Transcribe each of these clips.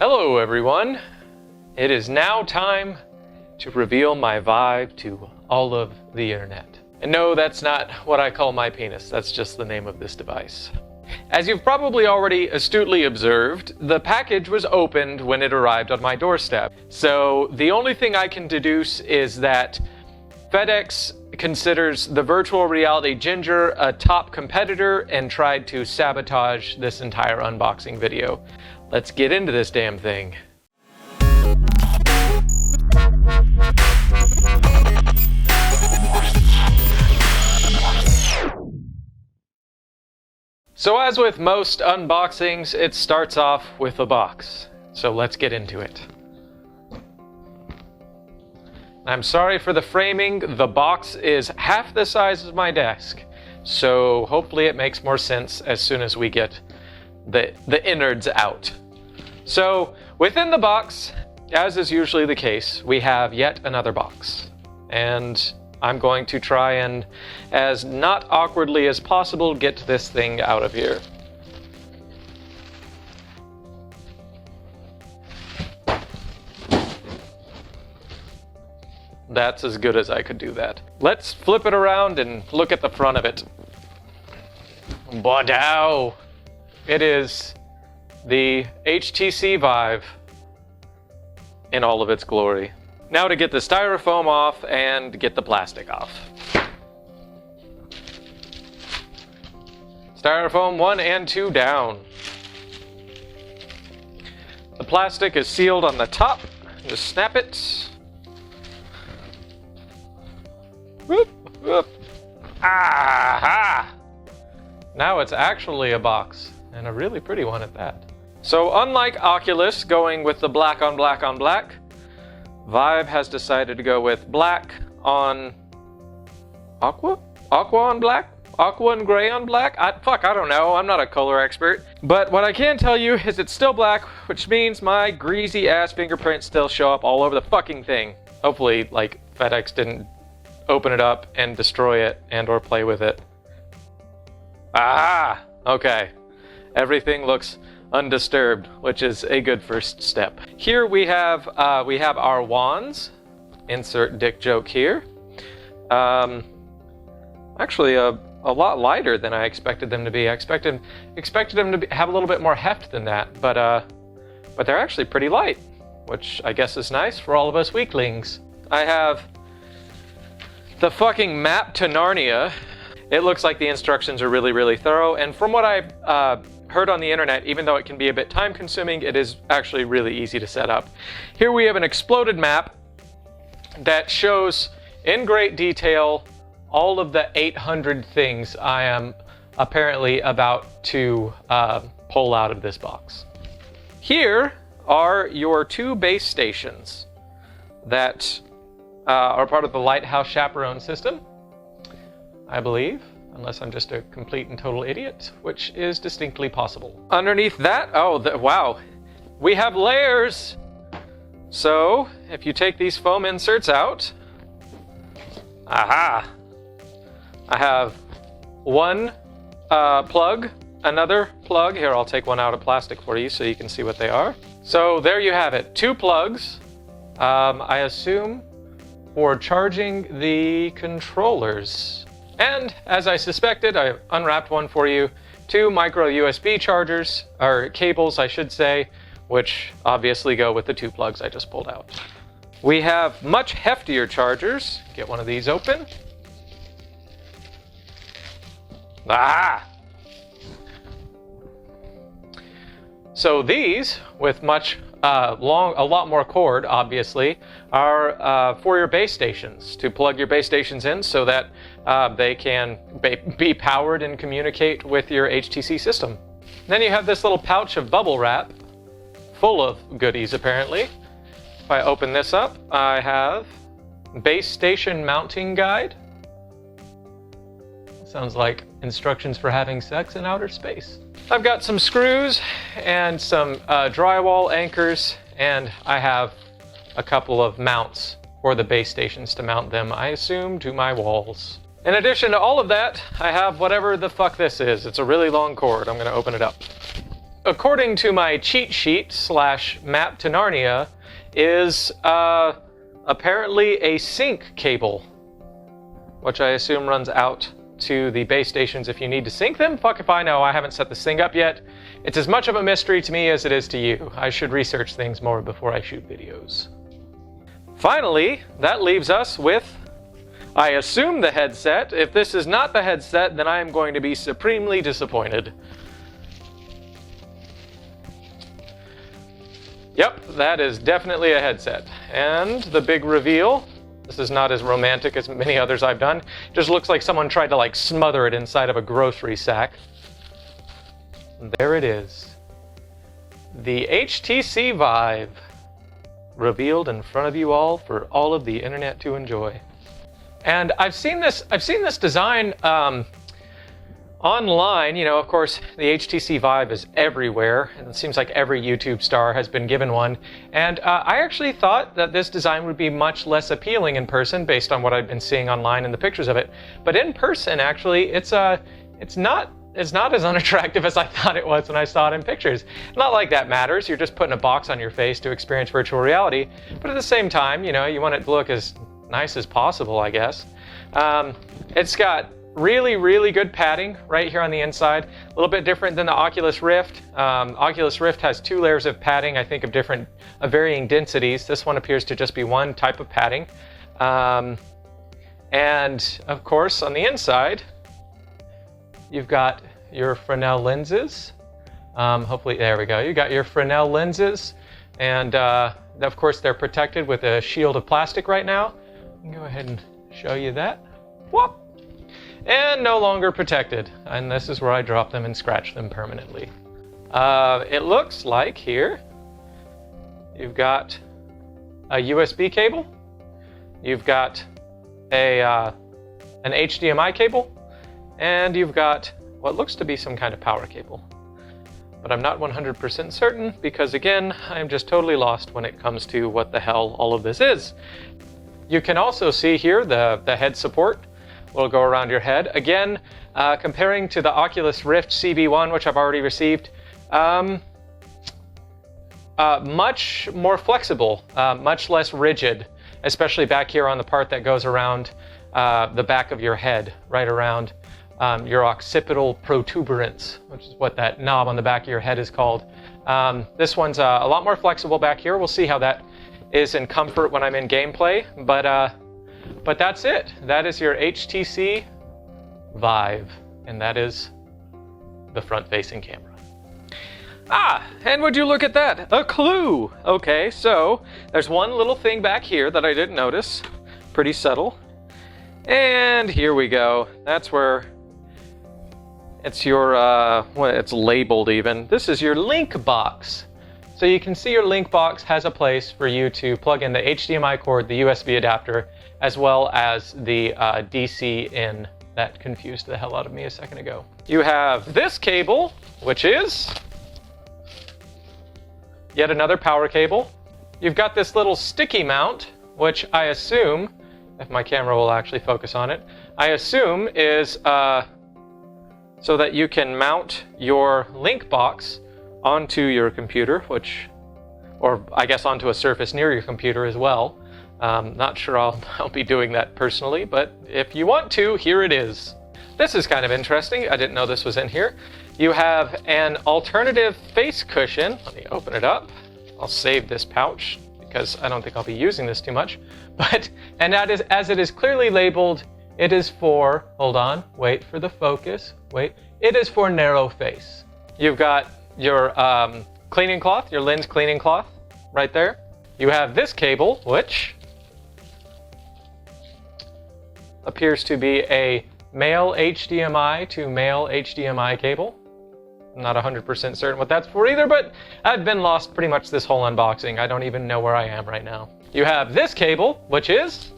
Hello everyone! It is now time to reveal my Vive to all of the internet. And no, that's not what I call my penis, that's just the name of this device. As you've probably already astutely observed, the package was opened when it arrived on my doorstep. So the only thing I can deduce is that FedEx considers the virtual reality Ginger a top competitor and tried to sabotage this entire unboxing video. Let's get into this damn thing. So as with most unboxings, it starts off with a box. So let's get into it. I'm sorry for the framing, the box is half the size of my desk. So hopefully it makes more sense as soon as we get the innards out. So within the box, as is usually the case, we have yet another box. And I'm going to try and, as not awkwardly as possible, get this thing out of here. That's as good as I could do that. Let's flip it around and look at the front of it. Bodow! It is the HTC Vive in all of its glory. Now to get the styrofoam off and get the plastic off. Styrofoam 1 and 2 down. The plastic is sealed on the top. Just snap it. Whoop, whoop. Aha! Now it's actually a box, and a really pretty one at that. So unlike Oculus going with the black on black on black, Vive has decided to go with black on aqua? Aqua on black? Aqua and gray on black? I don't know, I'm not a color expert. But what I can tell you is it's still black, which means my greasy ass fingerprints still show up all over the fucking thing. Hopefully, like, FedEx didn't open it up and destroy it and or play with it. Ah! Okay. Everything looks undisturbed, which is a good first step. Here we have our wands. Insert dick joke here. Actually, a lot lighter than I expected them to be. I expected them to have a little bit more heft than that, but they're actually pretty light, which I guess is nice for all of us weaklings. I have the fucking map to Narnia. It looks like the instructions are really, really thorough, and from what I've heard on the internet, even though it can be a bit time-consuming, it is actually really easy to set up. Here we have an exploded map that shows in great detail all of the 800 things I am apparently about to pull out of this box. Here are your two base stations that are part of the Lighthouse Chaperone system, I believe, unless I'm just a complete and total idiot, which is distinctly possible. Underneath that, wow, we have layers. So if you take these foam inserts out, aha, I have one plug, another plug. Here, I'll take one out of plastic for you so you can see what they are. So there you have it, two plugs, I assume for charging the controllers. And as I suspected, I unwrapped one for you. Two micro USB chargers, or cables I should say, which obviously go with the two plugs I just pulled out. We have much heftier chargers. Get one of these open. Ah! So these, with a lot more cord, obviously, are for your base stations, to plug your base stations in so that they can be powered and communicate with your HTC system. Then you have this little pouch of bubble wrap, full of goodies apparently. If I open this up, I have base station mounting guide. Sounds like instructions for having sex in outer space. I've got some screws and some drywall anchors, and I have a couple of mounts for the base stations to mount them, I assume, to my walls. In addition to all of that, I have whatever the fuck this is. It's a really long cord. I'm gonna open it up. according to my cheat sheet / map to Narnia, is apparently a sync cable, which I assume runs out to the base stations if you need to sync them. Fuck if I know, I haven't set this thing up yet. It's as much of a mystery to me as it is to you. I should research things more before I shoot videos. Finally, that leaves us with, I assume, the headset. If this is not the headset, then I am going to be supremely disappointed. Yep, that is definitely a headset. And the big reveal, this is not as romantic as many others I've done. It just looks like someone tried to like smother it inside of a grocery sack. And there it is. The HTC Vive, revealed in front of you all for all of the internet to enjoy. And I've seen this design online. You know, of course, the HTC Vive is everywhere, and it seems like every YouTube star has been given one. And I actually thought that this design would be much less appealing in person based on what I've been seeing online and the pictures of it. But in person, actually, it's not as unattractive as I thought it was when I saw it in pictures. Not like that matters. You're just putting a box on your face to experience virtual reality. But at the same time, you know, you want it to look as nice as possible, I guess. It's got really, really good padding right here on the inside. A little bit different than the Oculus Rift. Oculus Rift has 2 layers of padding, I think of varying densities. This one appears to just be one type of padding. And of course, on the inside, you've got your Fresnel lenses. Hopefully, there we go. You got your Fresnel lenses, and of course they're protected with a shield of plastic right now. Go ahead and show you that. Whoop! And no longer protected. And this is where I drop them and scratch them permanently. It looks like here you've got a USB cable. You've got an HDMI cable. And you've got what looks to be some kind of power cable. But I'm not 100% certain because, again, I'm just totally lost when it comes to what the hell all of this is. You can also see here the head support will go around your head. Again, comparing to the Oculus Rift CB1, which I've already received, much more flexible, much less rigid, especially back here on the part that goes around the back of your head, right around your occipital protuberance, which is what that knob on the back of your head is called. This one's a lot more flexible back here. We'll see how that is in comfort when I'm in gameplay, but that's it. That is your HTC Vive, and that is the front-facing camera. And would you look at that? A clue! Okay, so there's one little thing back here that I didn't notice. Pretty subtle. And here we go. That's where it's your, it's labeled even. This is your link box. So you can see your link box has a place for you to plug in the HDMI cord, the USB adapter, as well as the DC in. That confused the hell out of me a second ago. You have this cable, which is yet another power cable. You've got this little sticky mount, which I assume, if my camera will actually focus on it, I assume is so that you can mount your link box onto your computer, or I guess onto a surface near your computer as well. Not sure I'll be doing that personally, but if you want to, here it is. This is kind of interesting. I didn't know this was in here. You have an alternative face cushion. Let me open it up. I'll save this pouch because I don't think I'll be using this too much. And that is, as it is clearly labeled, it is for, hold on, wait for the focus, wait. It is for narrow face. You've got your cleaning cloth, your lens cleaning cloth right there. You have this cable, which appears to be a male HDMI to male HDMI cable. I'm not 100% certain what that's for either, but I've been lost pretty much this whole unboxing. I don't even know where I am right now. You have this cable, which is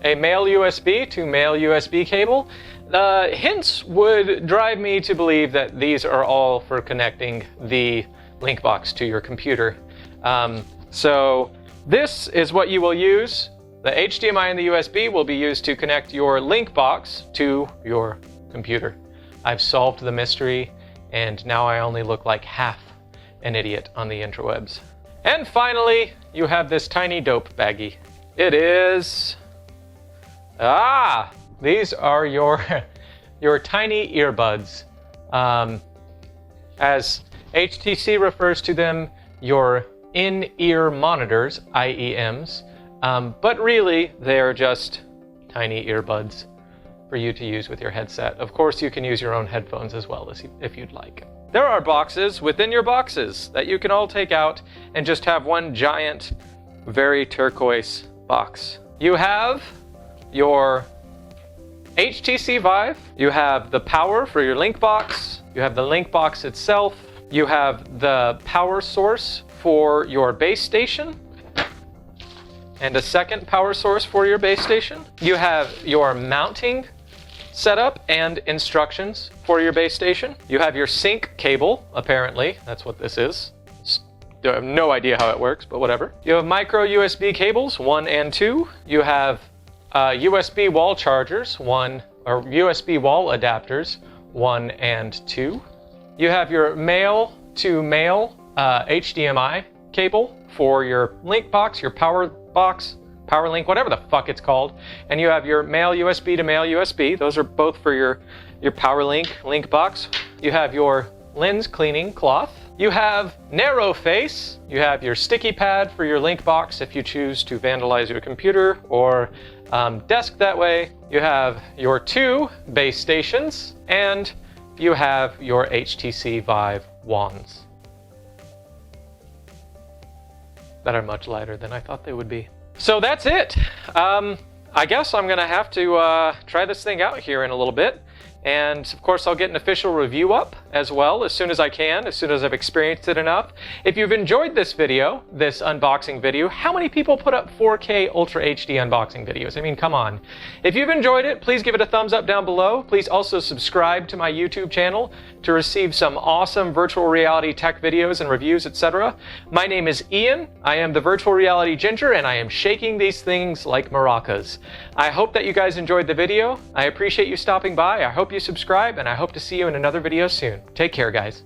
a male USB to male USB cable. The hints would drive me to believe that these are all for connecting the link box to your computer. So this is what you will use. The HDMI and the USB will be used to connect your link box to your computer. I've solved the mystery, and now I only look like half an idiot on the interwebs. And finally, you have this tiny dope baggie. It is... these are your tiny earbuds. As HTC refers to them, your in-ear monitors, IEMs, but really they're just tiny earbuds for you to use with your headset. Of course, you can use your own headphones as well if you'd like. There are boxes within your boxes that you can all take out and just have one giant, very turquoise box. You have your HTC Vive, you have the power for your link box, you have the link box itself, you have the power source for your base station, and a second power source for your base station. You have your mounting setup and instructions for your base station. You have your sync cable, apparently, that's what this is. I have no idea how it works, but whatever. You have micro USB cables, 1 and 2. You have USB wall chargers, USB wall adapters, 1 and 2. You have your male to male HDMI cable for your link box, your power box, power link, whatever the fuck it's called. And you have your male USB to male USB. Those are both for your power link box. You have your lens cleaning cloth. You have narrow face. You have your sticky pad for your link box if you choose to vandalize your computer or desk that way. You have your 2 base stations, and you have your HTC Vive wands that are much lighter than I thought they would be. So that's it. I guess I'm gonna have to try this thing out here in a little bit. And of course, I'll get an official review up as well as soon as I can, as soon as I've experienced it enough. If you've enjoyed this video, this unboxing video, how many people put up 4K Ultra HD unboxing videos? I mean, come on. If you've enjoyed it, please give it a thumbs up down below. Please also subscribe to my YouTube channel to receive some awesome virtual reality tech videos and reviews, etc. My name is Ian. I am the Virtual Reality Ginger, and I am shaking these things like maracas. I hope that you guys enjoyed the video. I appreciate you stopping by. I hope you subscribe, and I hope to see you in another video soon. Take care, guys.